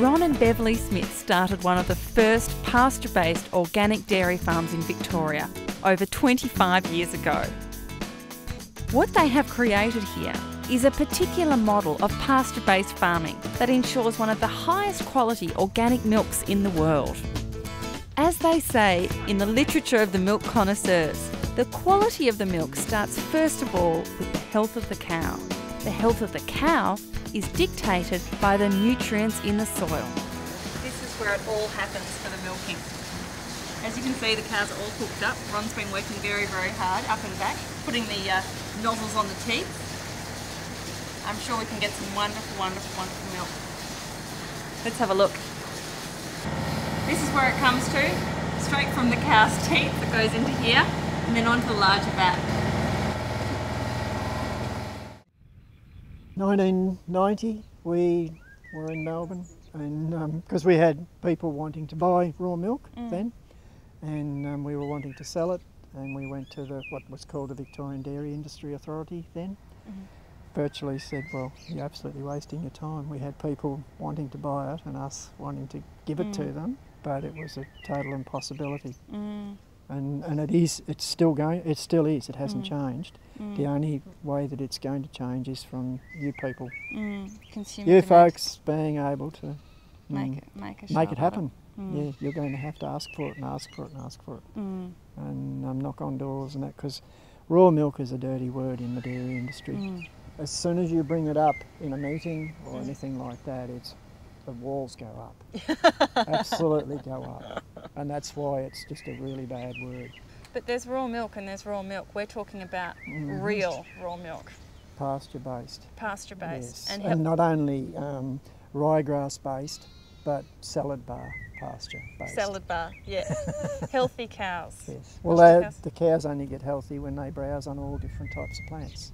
Ron and Beverly Smith started one of the first pasture-based organic dairy farms in Victoria over 25 years ago. What they have created here is a particular model of pasture-based farming that ensures one of the highest quality organic milks in the world. As they say in the literature of the milk connoisseurs, the quality of the milk starts first of all with the health of the cow. The health of the cow is dictated by the nutrients in the soil. This is where it all happens for the milking. As you can see, the cows are all cooked up. Ron's been working very, very hard up and back, putting the nozzles on the teeth. I'm sure we can get some wonderful, wonderful, wonderful milk. Let's have a look. This is where it comes to, straight from the cow's teeth that goes into here, and then onto the larger vat. 1990, we were in Melbourne, and because we had people wanting to buy raw milk then, and we were wanting to sell it, and we went to what was called the Victorian Dairy Industry Authority then. Virtually said, well, you're absolutely wasting your time. We had people wanting to buy it and us wanting to give it to them, but it was a total impossibility. And it still is, it hasn't changed. The only way that it's going to change is from you people. You folks being able to make it happen. Yeah, you're going to have to ask for it and ask for it and ask for it. And knock on doors and that, because raw milk is a dirty word in the dairy industry. As soon as you bring it up in a meeting or anything like that, the walls go up. Absolutely go up. And that's why it's just a really bad word. But there's raw milk and there's raw milk. We're talking about real raw milk. Pasture-based. Pasture-based. Yes. And not only ryegrass-based, but salad bar pasture-based. Salad bar, yeah. Healthy cows. Yes. Well, the cows only get healthy when they browse on all different types of plants.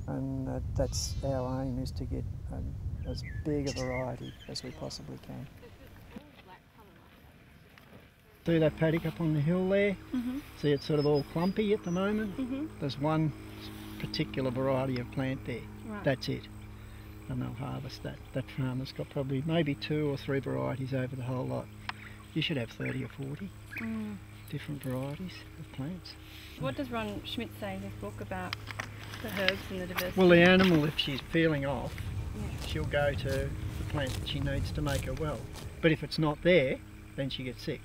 And that's our aim, is to get as big a variety as we possibly can. See that paddock up on the hill there? See, it's sort of all clumpy at the moment. There's one particular variety of plant there. That's it. And they'll harvest that. That farmer's got probably maybe 2 or 3 varieties over the whole lot. You should have 30 or 40 different varieties of plants. What does Ron Schmidt say in his book about the herbs and the diversity? Well, the animal, if she's feeling off, she'll go to the plant that she needs to make her well. But if it's not there, then she gets sick.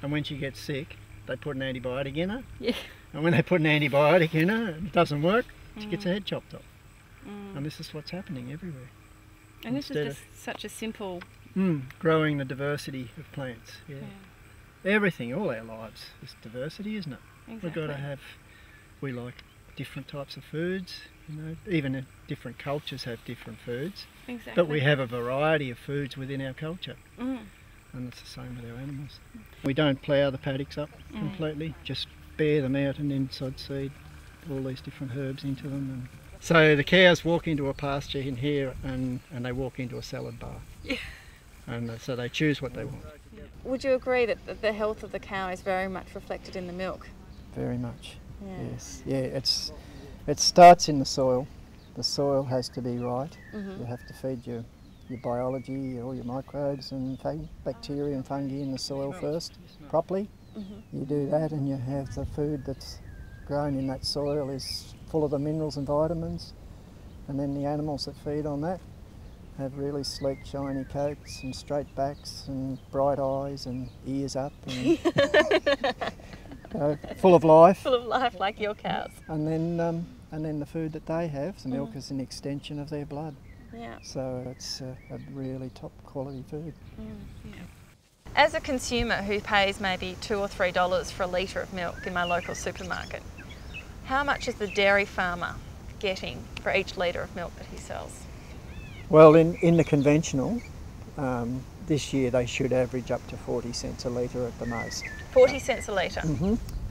And when she gets sick, they put an antibiotic in her. And when they put an antibiotic in her and it doesn't work, she gets her head chopped off. And this is what's happening everywhere. And this is just such a simple... growing the diversity of plants, Everything, all our lives is diversity, isn't it? Exactly. We like different types of foods, even different cultures have different foods. Exactly. But we have a variety of foods within our culture. And it's the same with our animals. We don't plough the paddocks up completely, just bare them out and then sod seed all these different herbs into them. So the cows walk into a pasture in here and they walk into a salad bar. And so they choose what they want. Would you agree that the health of the cow is very much reflected in the milk? Very much, yes. Yeah, it starts in the soil. The soil has to be right. You have to feed your biology, all your microbes and bacteria and fungi in the soil first, properly. You do that and you have the food that's grown in that soil is full of the minerals and vitamins, and then the animals that feed on that have really sleek, shiny coats and straight backs and bright eyes and ears up and full of life. Full of life, like your cows. And then the food that they have, the milk is an extension of their blood. So it's a really top quality food. As a consumer who pays maybe $2 or $3 for a litre of milk in my local supermarket, how much is the dairy farmer getting for each litre of milk that he sells? Well, in the conventional, this year they should average up to 40 cents a litre at the most. 40 cents a litre?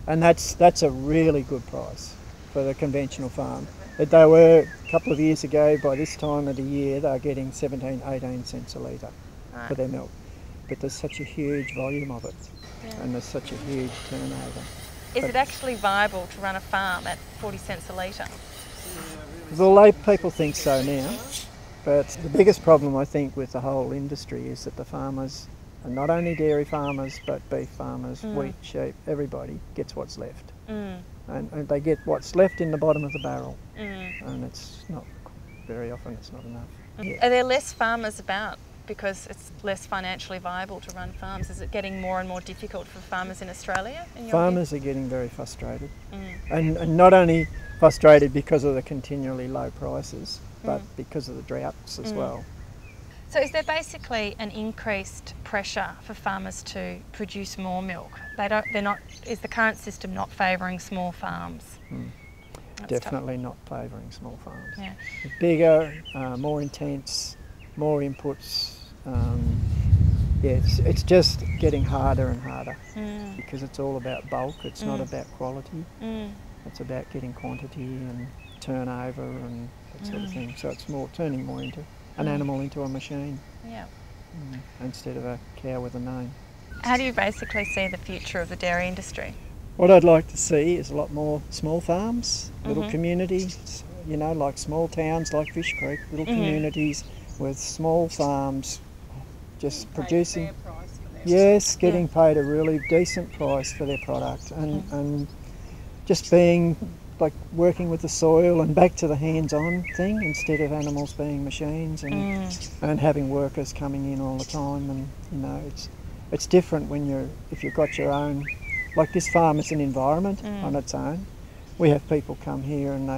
And that's a really good price for the conventional farm. But they were, a couple of years ago, by this time of the year, they were getting 17, 18 cents a litre for their milk. But there's such a huge volume of it, and there's such a huge turnover. Is it actually viable to run a farm at 40 cents a litre? Well, people think so now, But the biggest problem I think with the whole industry is that the farmers, and not only dairy farmers but beef farmers, wheat, sheep, everybody gets what's left. And they get what's left in the bottom of the barrel, and it's not, very often it's not enough. Yeah. Are there less farmers about because it's less financially viable to run farms? Is it getting more and more difficult for farmers in Australia? Farmers are getting very frustrated, and not only frustrated because of the continually low prices, but because of the droughts as well. So is there basically an increased pressure for farmers to produce more milk? Is the current system not favouring small farms? Definitely not favouring small farms. Yeah. Bigger, more intense, more inputs. Yeah, it's just getting harder and harder because it's all about bulk. It's not about quality. It's about getting quantity and turnover and that sort of thing. So it's turning more into an animal into a machine. Yeah. Instead of a cow with a name. How do you basically see the future of the dairy industry? What I'd like to see is a lot more small farms, little communities, you know, like small towns like Fish Creek, little communities with small farms just producing, getting paid a really decent price for their product and just being like working with the soil and back to the hands-on thing instead of animals being machines and having workers coming in all the time. And you know, it's different when if you've got your own, like this farm is an environment on its own. We have people come here and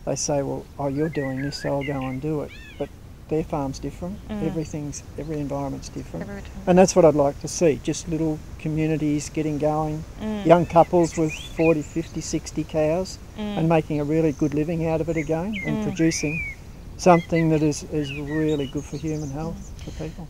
they say, well, oh, you're doing this, so I'll go and do it. But their farm's different. Every environment's different. And that's what I'd like to see, just little communities getting going, young couples with 40, 50, 60 cows and making a really good living out of it again and producing something that is really good for human health for people.